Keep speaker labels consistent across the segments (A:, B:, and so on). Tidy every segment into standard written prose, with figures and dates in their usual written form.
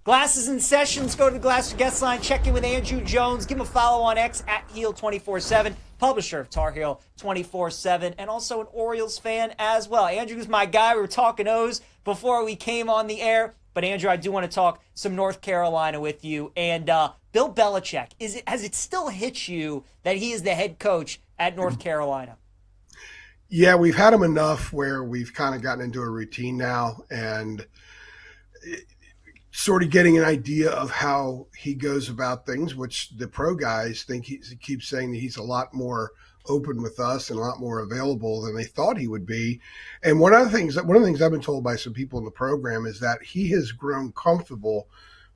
A: Glasses and Sessions. Go to the Glass Guest Line. Check in with Andrew Jones. Give him a follow on X at Heel247. Publisher of Tar Heel 24/7, and also an Orioles fan as well. Andrew's my guy. We were talking O's before we came on the air. But Andrew, I do want to talk some North Carolina with you. And Bill Belichick, has it still hit you that he is the head coach at North Carolina?
B: Yeah, we've had him enough where we've kind of gotten into a routine now, and sort of getting an idea of how he goes about things, which the pro guys think he keeps saying that he's a lot more open with us and a lot more available than they thought he would be. And one of the things I've been told by some people in the program is that he has grown comfortable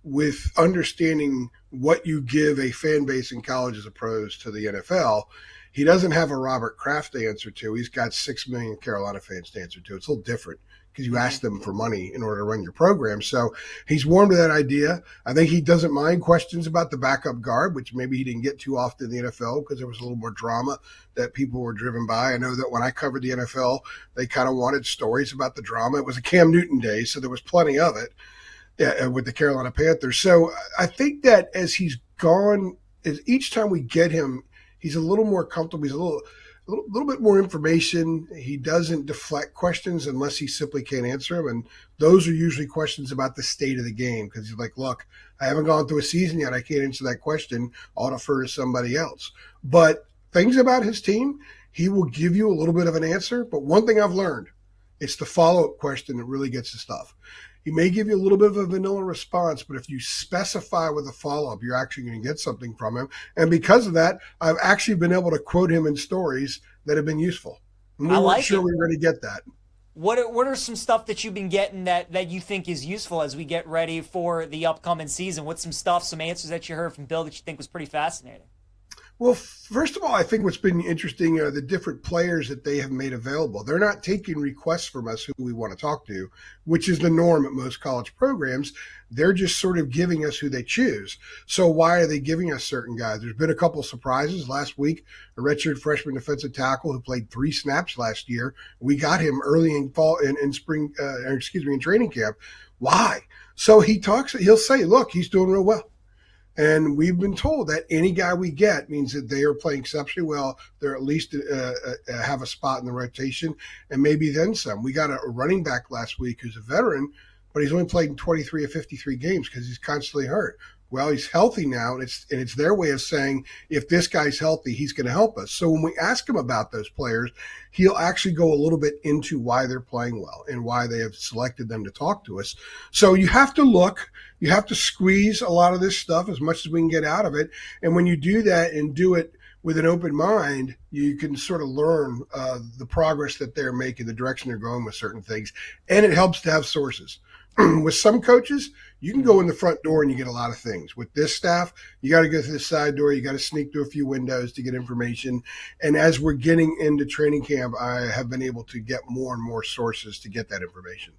B: with understanding what you give a fan base in college as opposed to the NFL. He doesn't have a Robert Kraft to answer to. He's got 6 million Carolina fans to answer to. It's a little different because you ask them for money in order to run your program. So he's warm to that idea. I think he doesn't mind questions about the backup guard, which maybe he didn't get too often in the NFL because there was a little more drama that people were driven by. I know that when I covered the NFL, they kind of wanted stories about the drama. It was a Cam Newton day, so there was plenty of it with the Carolina Panthers. So I think that as he's gone, as each time we get him, he's a little more comfortable. He's a little bit more information. He doesn't deflect questions unless he simply can't answer them. And those are usually questions about the state of the game because he's like, look, I haven't gone through a season yet. I can't answer that question. I'll defer to somebody else. But things about his team, he will give you a little bit of an answer. But one thing I've learned, it's the follow-up question that really gets the stuff. He may give you a little bit of a vanilla response, but if you specify with a follow-up, you're actually going to get something from him. And because of that, I've actually been able to quote him in stories that have been useful. And we weren't sure we were going to get that.
A: What are some stuff that you've been getting that you think is useful as we get ready for the upcoming season? What's some answers that you heard from Bill that you think was pretty fascinating?
B: Well, first of all, I think what's been interesting are the different players that they have made available. They're not taking requests from us who we want to talk to, which is the norm at most college programs. They're just sort of giving us who they choose. So why are they giving us certain guys? There's been a couple surprises. Last week, a redshirt freshman defensive tackle who played 3 snaps last year. We got him early in fall in training camp. Why? So he'll say, look, he's doing real well. And we've been told that any guy we get means that they are playing exceptionally well. They're at least have a spot in the rotation and maybe then some. We got a running back last week who's a veteran, but he's only played in 23 of 53 games because he's constantly hurt. Well, he's healthy now, and it's their way of saying if this guy's healthy, he's going to help us. So when we ask him about those players, he'll actually go a little bit into why they're playing well and why they have selected them to talk to us. So you have to look. You have to squeeze a lot of this stuff as much as we can get out of it. And when you do that and do it with an open mind, you can sort of learn the progress that they're making, the direction they're going with certain things. And it helps to have sources. With some coaches, you can go in the front door and you get a lot of things. With this staff, you got to go through the side door. You got to sneak through a few windows to get information. And as we're getting into training camp, I have been able to get more and more sources to get that information.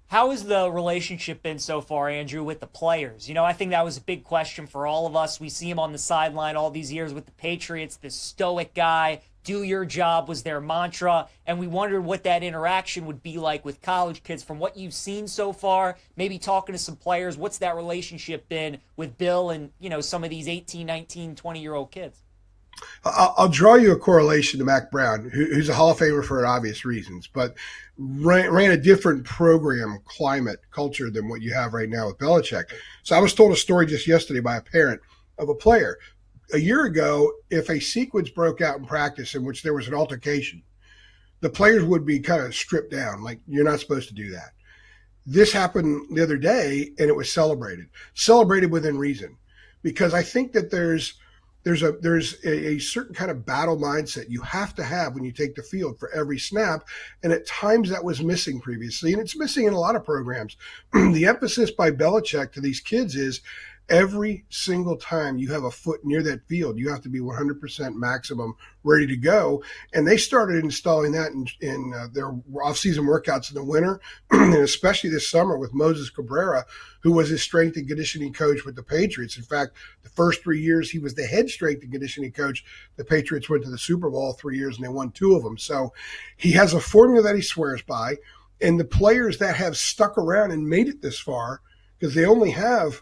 A: How has the relationship been so far, Andrew, with the players? You know, I think that was a big question for all of us. We see him on the sideline all these years with the Patriots, this stoic guy. Do your job was their mantra, and we wondered what that interaction would be like with college kids. From what you've seen so far, maybe talking to some players, what's that relationship been with Bill and, some of these 18, 19, 20-year-old kids?
B: I'll draw you a correlation to Mac Brown, who's a Hall of Famer for obvious reasons, but ran a different program, climate, culture than what you have right now with Belichick. So I was told a story just yesterday by a parent of a player. A year ago, if a sequence broke out in practice in which there was an altercation, the players would be kind of stripped down, like you're not supposed to do that. This happened the other day, and it was celebrated within reason, because I think that there's a certain kind of battle mindset you have to have when you take the field for every snap, and at times that was missing previously, and it's missing in a lot of programs. The emphasis by Belichick to these kids is every single time you have a foot near that field, you have to be 100% maximum ready to go. And they started installing that in their off-season workouts in the winter, and especially this summer with Moses Cabrera, who was his strength and conditioning coach with the Patriots. In fact, the first 3 years he was the head strength and conditioning coach, the Patriots went to the Super Bowl 3 years and they won 2 of them. So he has a formula that he swears by, and the players that have stuck around and made it this far, because they only have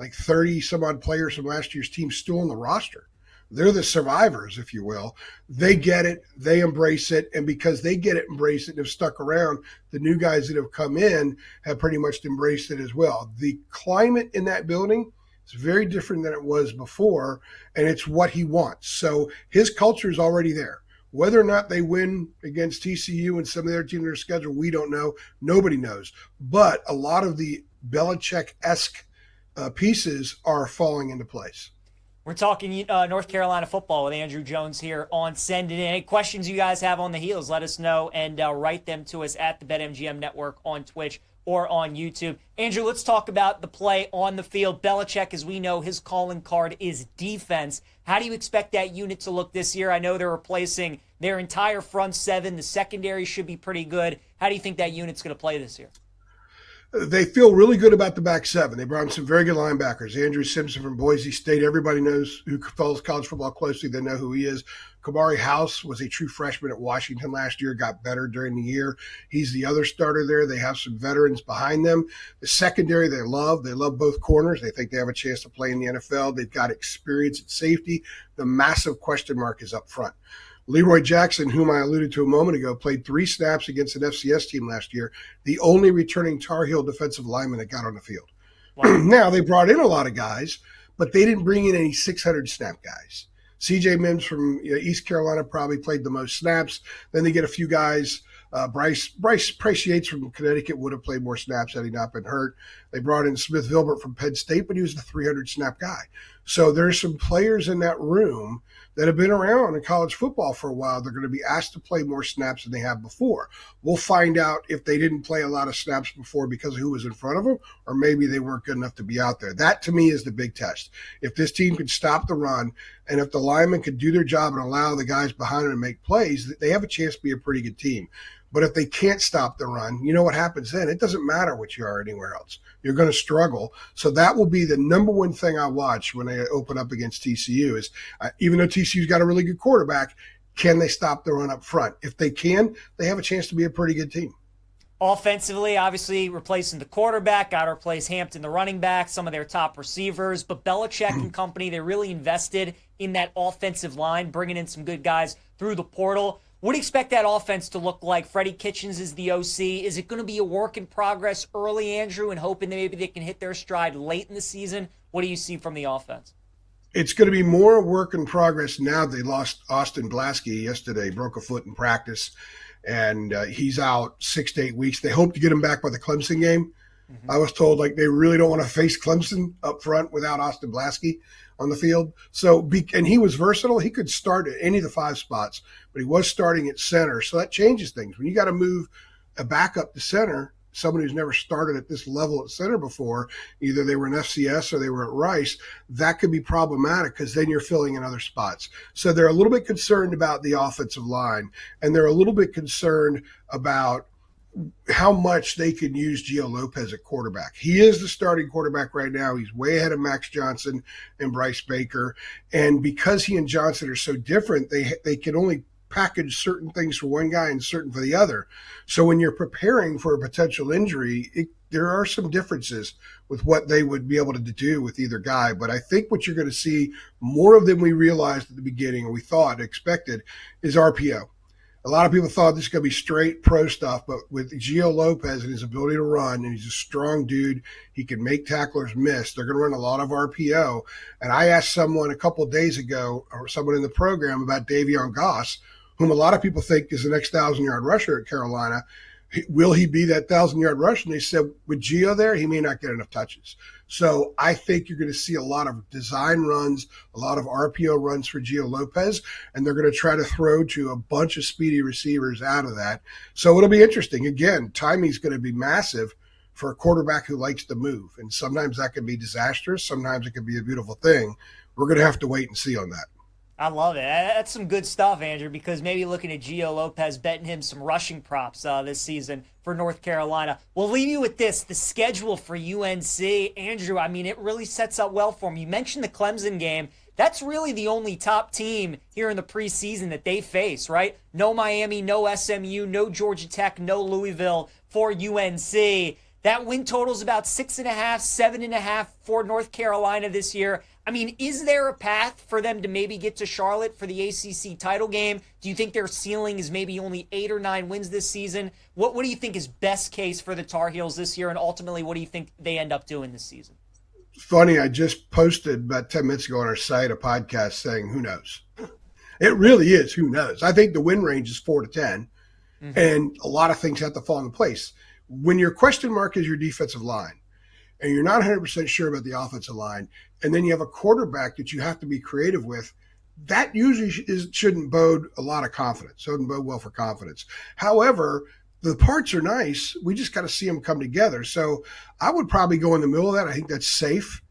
B: like 30 some odd players from last year's team still on the roster. They're the survivors, if you will. They get it, they embrace it, and because they get it, embrace it, and have stuck around, the new guys that have come in have pretty much embraced it as well. The climate in that building is very different than it was before, and it's what he wants. So his culture is already there. Whether or not they win against TCU and some of their teams in their schedule, we don't know. Nobody knows. But a lot of the Belichick-esque pieces are falling into place.
A: We're talking North Carolina football with Andrew Jones here on Send It In. Any questions you guys have on the Heels, let us know and write them to us at the BetMGM Network on Twitch or on YouTube. Andrew, let's talk about the play on the field. Belichick, as we know, his calling card is defense. How do you expect that unit to look this year? I know they're replacing their entire front seven. The secondary should be pretty good. How do you think that unit's going to play this year?
B: They feel really good about the back seven. They brought in some very good linebackers. Andrew Simpson from Boise State. Everybody knows who follows college football closely. They know who he is. Kamari House was a true freshman at Washington last year, got better during the year. He's the other starter there. They have some veterans behind them. The secondary they love. They love both corners. They think they have a chance to play in the NFL. They've got experience at safety. The massive question mark is up front. Leroy Jackson, whom I alluded to a moment ago, played 3 snaps against an FCS team last year, the only returning Tar Heel defensive lineman that got on the field. Wow. Now, they brought in a lot of guys, but they didn't bring in any 600-snap guys. C.J. Mims from East Carolina probably played the most snaps. Then they get a few guys. Bryce Yates from Connecticut would have played more snaps had he not been hurt. They brought in Smith Vilbert from Penn State, but he was the 300-snap guy. So there's some players in that room that have been around in college football for a while. They're going to be asked to play more snaps than they have before. We'll find out if they didn't play a lot of snaps before because of who was in front of them, or maybe they weren't good enough to be out there. That, to me, is the big test. If this team could stop the run, and if the linemen could do their job and allow the guys behind them to make plays, they have a chance to be a pretty good team. But if they can't stop the run, you know what happens then? It doesn't matter what you are anywhere else. You're going to struggle. So that will be the number one thing I watch when they open up against TCU is even though TCU's got a really good quarterback, can they stop the run up front? If they can, they have a chance to be a pretty good team.
A: Offensively, obviously replacing the quarterback, got to replace Hampton, the running back, some of their top receivers. But Belichick and company, they really invested in that offensive line, bringing in some good guys through the portal. What do you expect that offense to look like? Freddie Kitchens is the OC. Is it going to be a work in progress early, Andrew, and hoping that maybe they can hit their stride late in the season? What do you see from the offense?
B: It's going to be more work in progress now. They lost Austin Blasky yesterday, broke a foot in practice, and he's out 6 to 8 weeks. They hope to get him back by the Clemson game. Mm-hmm. I was told they really don't want to face Clemson up front without Austin Blasky on the field. And he was versatile. He could start at any of the 5 spots, but he was starting at center. So that changes things. When you got to move a backup to center, someone who's never started at this level at center before, either they were in FCS or they were at Rice, that could be problematic because then you're filling in other spots. So they're a little bit concerned about the offensive line, and they're a little bit concerned about how much they can use Gio Lopez at quarterback. He is the starting quarterback right now. He's way ahead of Max Johnson and Bryce Baker. And because he and Johnson are so different, they can only package certain things for one guy and certain for the other. So when you're preparing for a potential injury, there are some differences with what they would be able to do with either guy. But I think what you're going to see more of than we realized at the beginning, or we thought, expected, is RPO. A lot of people thought this was going to be straight pro stuff, but with Gio Lopez and his ability to run, and he's a strong dude, he can make tacklers miss. They're going to run a lot of RPO. And I asked someone a couple of days ago, or someone in the program, about Davion Goss, whom a lot of people think is the next 1,000-yard rusher at Carolina. Will he be that 1,000-yard rusher? And they said, with Gio there, he may not get enough touches. So I think you're going to see a lot of design runs, a lot of RPO runs for Gio Lopez, and they're going to try to throw to a bunch of speedy receivers out of that. So it'll be interesting. Again, timing's going to be massive for a quarterback who likes to move. And sometimes that can be disastrous. Sometimes it can be a beautiful thing. We're going to have to wait and see on that.
A: I love it. That's some good stuff, Andrew, because maybe looking at Gio Lopez, betting him some rushing props this season for North Carolina. We'll leave you with this, the schedule for UNC. Andrew, I mean, it really sets up well for him. You mentioned the Clemson game. That's really the only top team here in the preseason that they face, right? No Miami, no SMU, no Georgia Tech, no Louisville for UNC. That win total is about 6.5, 7.5 for North Carolina this year. I mean, is there a path for them to maybe get to Charlotte for the ACC title game? Do you think their ceiling is maybe only 8 or 9 wins this season? What do you think is best case for the Tar Heels this year? And ultimately, what do you think they end up doing this season?
B: Funny, I just posted about 10 minutes ago on our site a podcast saying, who knows? It really is, who knows? I think the win range is 4 to 10, and a lot of things have to fall into place. When your question mark is your defensive line, and you're not 100% sure about the offensive line, and then you have a quarterback that you have to be creative with, that usually shouldn't bode a lot of confidence. Shouldn't bode well for confidence. However, the parts are nice. We just got to see them come together. So I would probably go in the middle of that. I think that's safe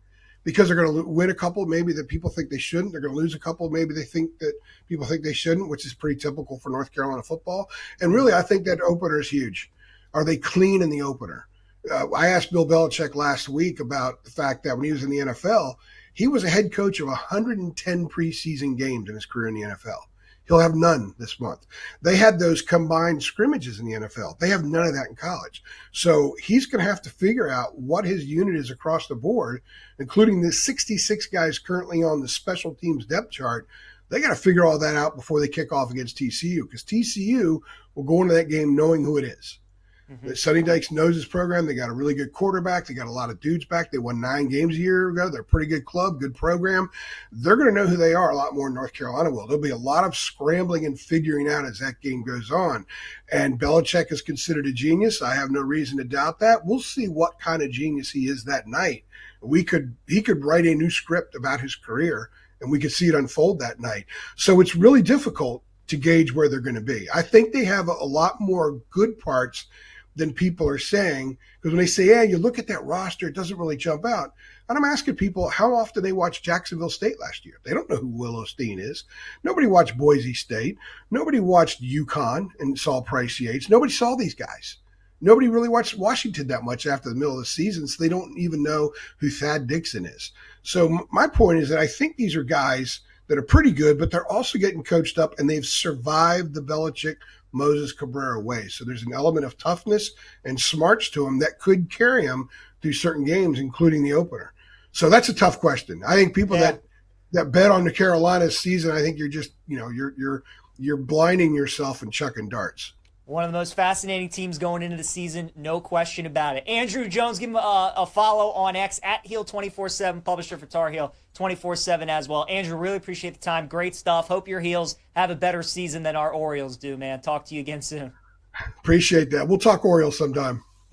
B: because they're going to win a couple maybe that people think they shouldn't. They're going to lose a couple maybe they think that people think they shouldn't, which is pretty typical for North Carolina football. And really, I think that opener is huge. Are they clean in the opener? I asked Bill Belichick last week about the fact that when he was in the NFL, he was a head coach of 110 preseason games in his career in the NFL. He'll have none this month. They had those combined scrimmages in the NFL. They have none of that in college. So he's going to have to figure out what his unit is across the board, including the 66 guys currently on the special teams depth chart. They got to figure all that out before they kick off against TCU, because TCU will go into that game knowing who it is. Sonny Dykes knows his program. They got a really good quarterback. They got a lot of dudes back. They won 9 games a year ago. They're a pretty good club, good program. They're going to know who they are a lot more than North Carolina will. There'll be a lot of scrambling and figuring out as that game goes on. And Belichick is considered a genius. I have no reason to doubt that. We'll see what kind of genius he is that night. He could write a new script about his career, and we could see it unfold that night. So it's really difficult to gauge where they're going to be. I think they have a lot more good parts than people are saying, because when they say, yeah, you look at that roster, it doesn't really jump out. And I'm asking people how often they watched Jacksonville State last year. They don't know who Will Osteen is. Nobody watched Boise State. Nobody watched UConn and saw Price Yates. Nobody saw these guys. Nobody really watched Washington that much after the middle of the season, so they don't even know who Thad Dixon is. So my point is that I think these are guys that are pretty good, but they're also getting coached up, and they've survived the Belichick Moses Cabrera way. So there's an element of toughness and smarts to him that could carry him through certain games, including the opener. So that's a tough question. I think people that bet on the Carolina season, I think you're just, you're blinding yourself and chucking darts.
A: One of the most fascinating teams going into the season, no question about it. Andrew Jones, give him a follow on X at Heel247, publisher for Tar Heel 24/7 as well. Andrew, really appreciate the time. Great stuff. Hope your Heels have a better season than our Orioles do, man. Talk to you again soon.
B: Appreciate that. We'll talk Orioles sometime.